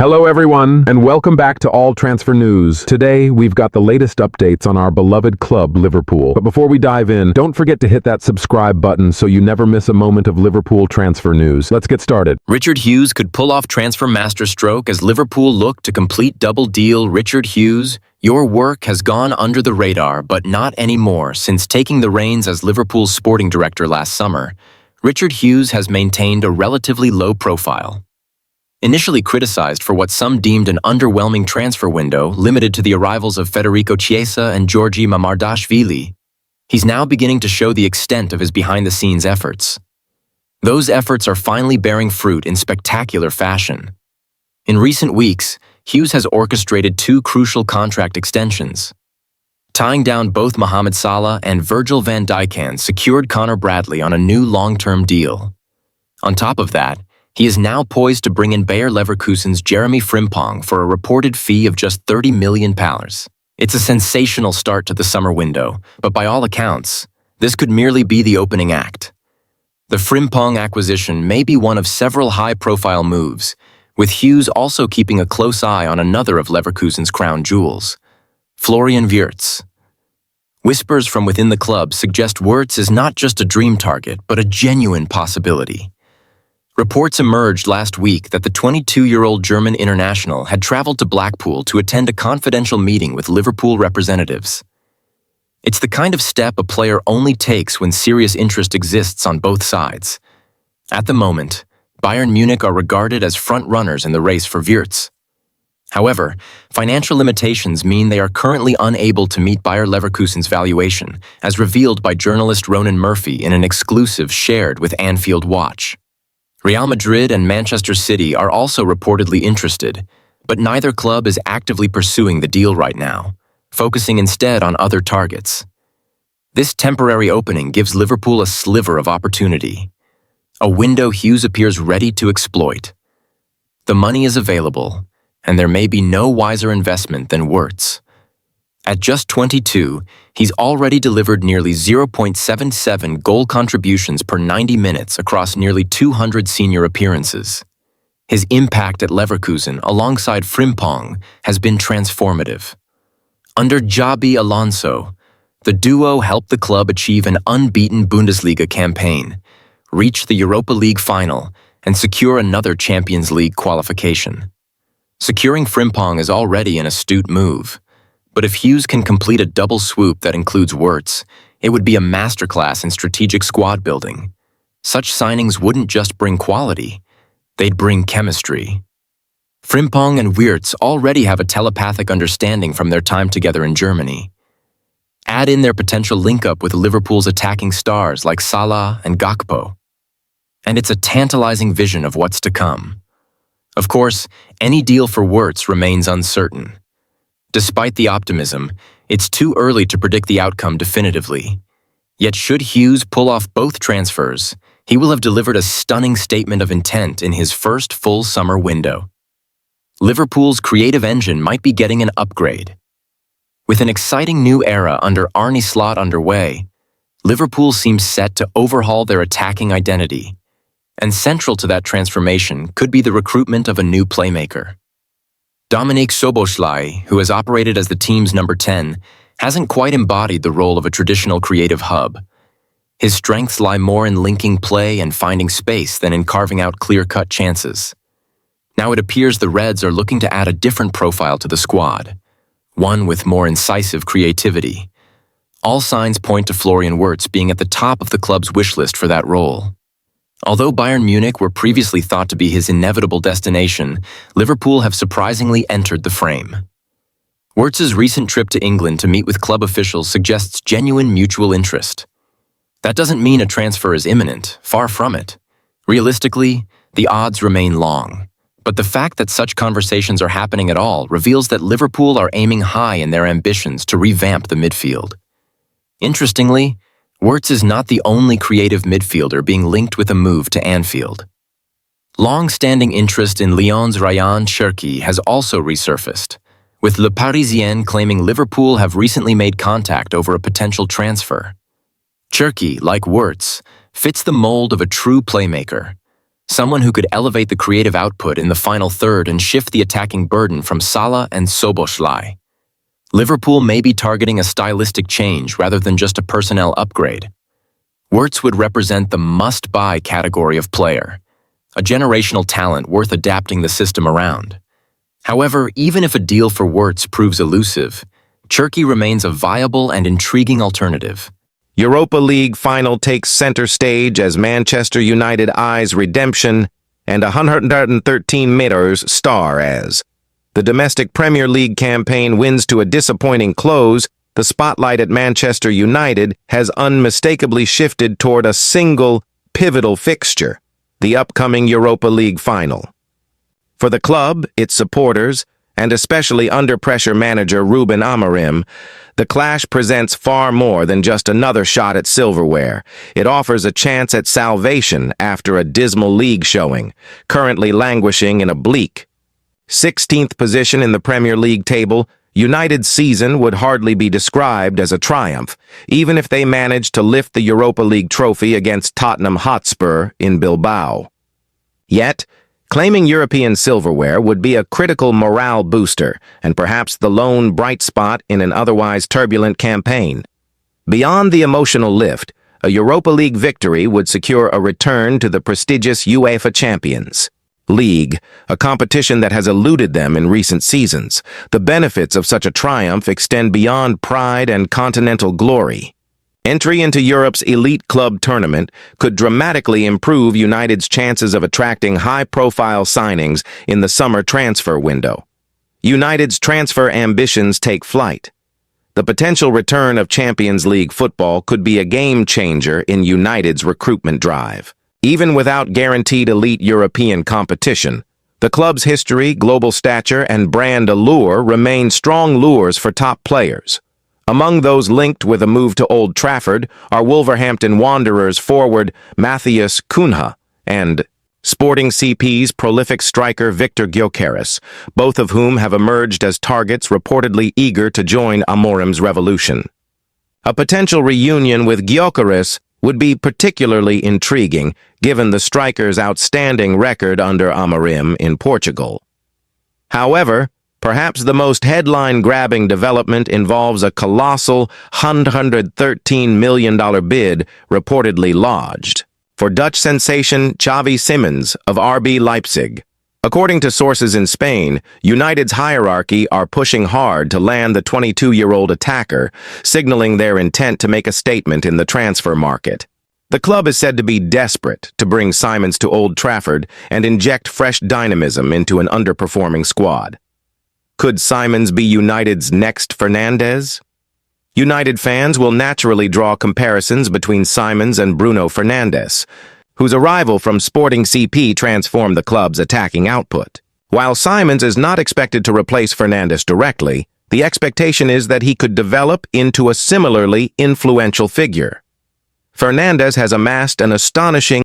Hello everyone, and welcome back to All Transfer News. Today, we've got the latest updates on our beloved club, Liverpool. But before we dive in, don't forget to hit that subscribe button so you never miss a moment of Liverpool transfer news. Let's get started. Richard Hughes could pull off transfer masterstroke as Liverpool look to complete double deal. Richard Hughes, your work has gone under the radar, but not anymore. Since taking the reins as Liverpool's sporting director last summer, Richard Hughes has maintained a relatively low profile. Initially criticized for what some deemed an underwhelming transfer window limited to the arrivals of Federico Chiesa and Georgi Mamardashvili, he's now beginning to show the extent of his behind-the-scenes efforts. Those efforts are finally bearing fruit in spectacular fashion. In recent weeks, Hughes has orchestrated two crucial contract extensions. Tying down both Mohamed Salah and Virgil van Dijk, secured Connor Bradley on a new long-term deal. On top of that, he is now poised to bring in Bayer Leverkusen's Jeremy Frimpong for a reported fee of just £30 million. It's a sensational start to the summer window, but by all accounts, this could merely be the opening act. The Frimpong acquisition may be one of several high-profile moves, with Hughes also keeping a close eye on another of Leverkusen's crown jewels, Florian Wirtz. Whispers from within the club suggest Wirtz is not just a dream target, but a genuine possibility. Reports emerged last week that the 22-year-old German international had traveled to Blackpool to attend a confidential meeting with Liverpool representatives. It's the kind of step a player only takes when serious interest exists on both sides. At the moment, Bayern Munich are regarded as front-runners in the race for Wirtz. However, financial limitations mean they are currently unable to meet Bayer Leverkusen's valuation, as revealed by journalist Ronan Murphy in an exclusive shared with Anfield Watch. Real Madrid and Manchester City are also reportedly interested, but neither club is actively pursuing the deal right now, focusing instead on other targets. This temporary opening gives Liverpool a sliver of opportunity, a window Hughes appears ready to exploit. The money is available, and there may be no wiser investment than Wirtz. At just 22, he's already delivered nearly 0.77 goal contributions per 90 minutes across nearly 200 senior appearances. His impact at Leverkusen, alongside Frimpong, has been transformative. Under Xabi Alonso, the duo helped the club achieve an unbeaten Bundesliga campaign, reach the Europa League final, and secure another Champions League qualification. Securing Frimpong is already an astute move. But if Hughes can complete a double swoop that includes Wirtz, it would be a masterclass in strategic squad building. Such signings wouldn't just bring quality, they'd bring chemistry. Frimpong and Wirtz already have a telepathic understanding from their time together in Germany. Add in their potential link-up with Liverpool's attacking stars like Salah and Gakpo, and it's a tantalizing vision of what's to come. Of course, any deal for Wirtz remains uncertain. Despite the optimism, it's too early to predict the outcome definitively. Yet should Hughes pull off both transfers, he will have delivered a stunning statement of intent in his first full summer window. Liverpool's creative engine might be getting an upgrade. With an exciting new era under Arne Slot underway, Liverpool seems set to overhaul their attacking identity, and central to that transformation could be the recruitment of a new playmaker. Dominik Szoboszlai, who has operated as the team's number 10, hasn't quite embodied the role of a traditional creative hub. His strengths lie more in linking play and finding space than in carving out clear-cut chances. Now it appears the Reds are looking to add a different profile to the squad, one with more incisive creativity. All signs point to Florian Wirtz being at the top of the club's wish list for that role. Although Bayern Munich were previously thought to be his inevitable destination, Liverpool have surprisingly entered the frame. Wirtz's recent trip to England to meet with club officials suggests genuine mutual interest. That doesn't mean a transfer is imminent, far from it. Realistically, the odds remain long. But the fact that such conversations are happening at all reveals that Liverpool are aiming high in their ambitions to revamp the midfield. Interestingly, Wirtz is not the only creative midfielder being linked with a move to Anfield. Long-standing interest in Lyon's Ryan Cherki has also resurfaced, with Le Parisien claiming Liverpool have recently made contact over a potential transfer. Cherki, like Wirtz, fits the mold of a true playmaker, someone who could elevate the creative output in the final third and shift the attacking burden from Salah and Szoboszlai. Liverpool may be targeting a stylistic change rather than just a personnel upgrade. Wirtz would represent the must-buy category of player, a generational talent worth adapting the system around. However, even if a deal for Wirtz proves elusive, Cherki remains a viable and intriguing alternative. Europa League final takes center stage as Manchester United eyes redemption and 113 meters star as the domestic Premier League campaign wins to a disappointing close. The spotlight at Manchester United has unmistakably shifted toward a single pivotal fixture, the upcoming Europa League final. For the club, its supporters, and especially under-pressure manager Ruben Amorim, the clash presents far more than just another shot at silverware. It offers a chance at salvation after a dismal league showing, currently languishing in a bleak 16th position in the Premier League table. United's season would hardly be described as a triumph, even if they managed to lift the Europa League trophy against Tottenham Hotspur in Bilbao. Yet, claiming European silverware would be a critical morale booster and perhaps the lone bright spot in an otherwise turbulent campaign. Beyond the emotional lift, a Europa League victory would secure a return to the prestigious UEFA Champions League, a competition that has eluded them in recent seasons. The benefits of such a triumph extend beyond pride and continental glory. Entry into Europe's elite club tournament could dramatically improve United's chances of attracting high-profile signings in the summer transfer window. United's transfer ambitions take flight. The potential return of Champions League football could be a game-changer in United's recruitment drive. Even without guaranteed elite European competition, the club's history, global stature, and brand allure remain strong lures for top players. Among those linked with a move to Old Trafford are Wolverhampton Wanderers forward Matthias Cunha and Sporting CP's prolific striker Victor Gyökeres, both of whom have emerged as targets reportedly eager to join Amorim's revolution. A potential reunion with Gyökeres would be particularly intriguing given the striker's outstanding record under Amorim in Portugal. However, perhaps the most headline-grabbing development involves a colossal $113 million bid reportedly lodged for Dutch sensation Xavi Simons of RB Leipzig. According to sources in Spain, United's hierarchy are pushing hard to land the 22-year-old attacker, signaling their intent to make a statement in the transfer market. The club is said to be desperate to bring Simons to Old Trafford and inject fresh dynamism into an underperforming squad. Could Simons be United's next Fernandes? United fans will naturally draw comparisons between Simons and Bruno Fernandes, whose arrival from Sporting CP transformed the club's attacking output. While Simons is not expected to replace Fernandes directly, the expectation is that he could develop into a similarly influential figure. Fernandes has amassed an astonishing